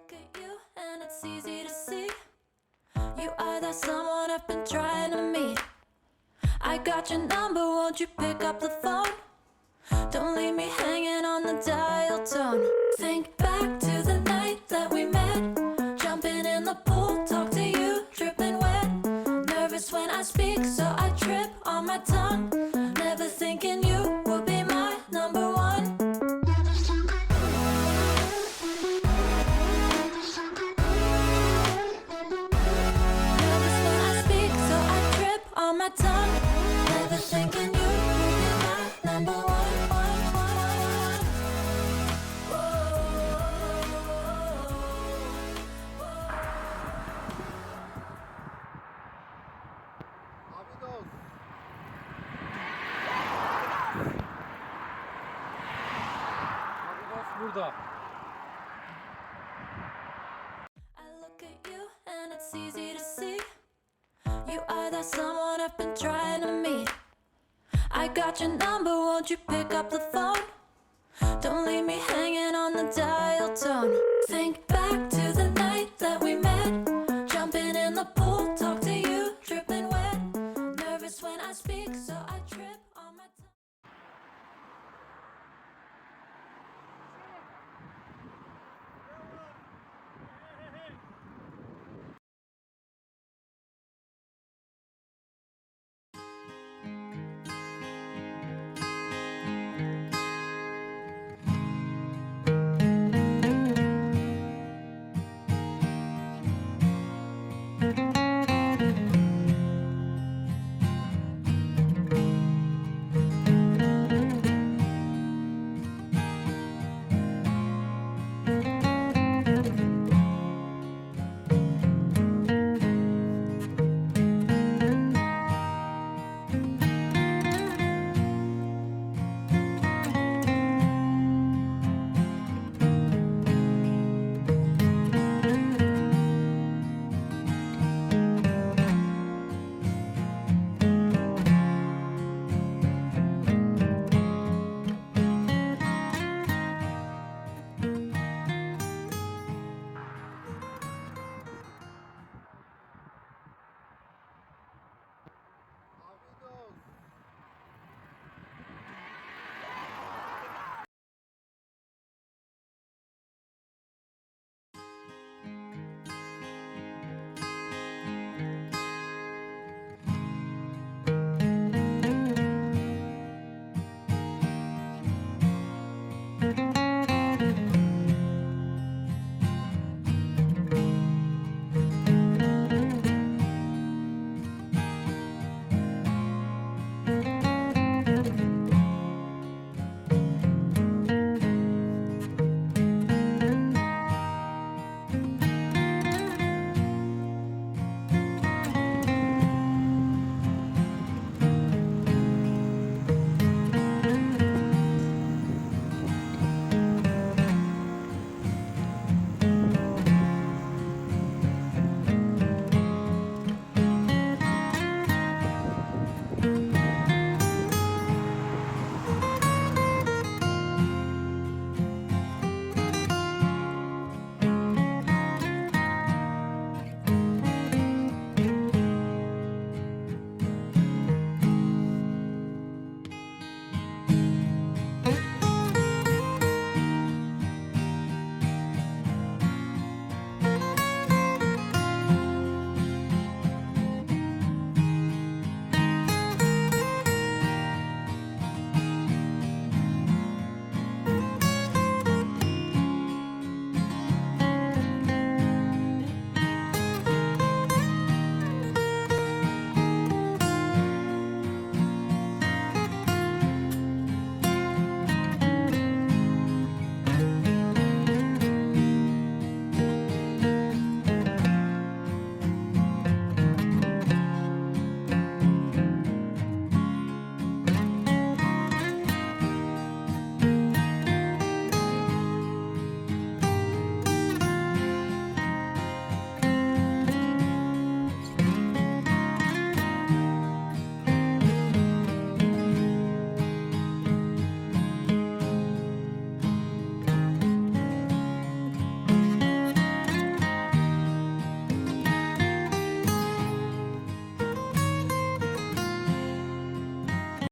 look at you and it's easy to see. You are that someone I've been trying to meet. I got your number, won't you pick up the phone? Don't leave me hanging on the dial tone. Think back to the night that we met. Jumping in the pool, talk to you, dripping wet. Nervous when I speak, so I trip on my tongue. Never thinking you would be my number one. Nervous when I speak, so I trip on my tongue. Never thinking you would be my number one. Amigos. Amigos burada. I look at you and it's easy to see. You are that someone I've been trying to meet. I got your number, won't you pick up the phone? Don't leave me hanging on the dial tone. Think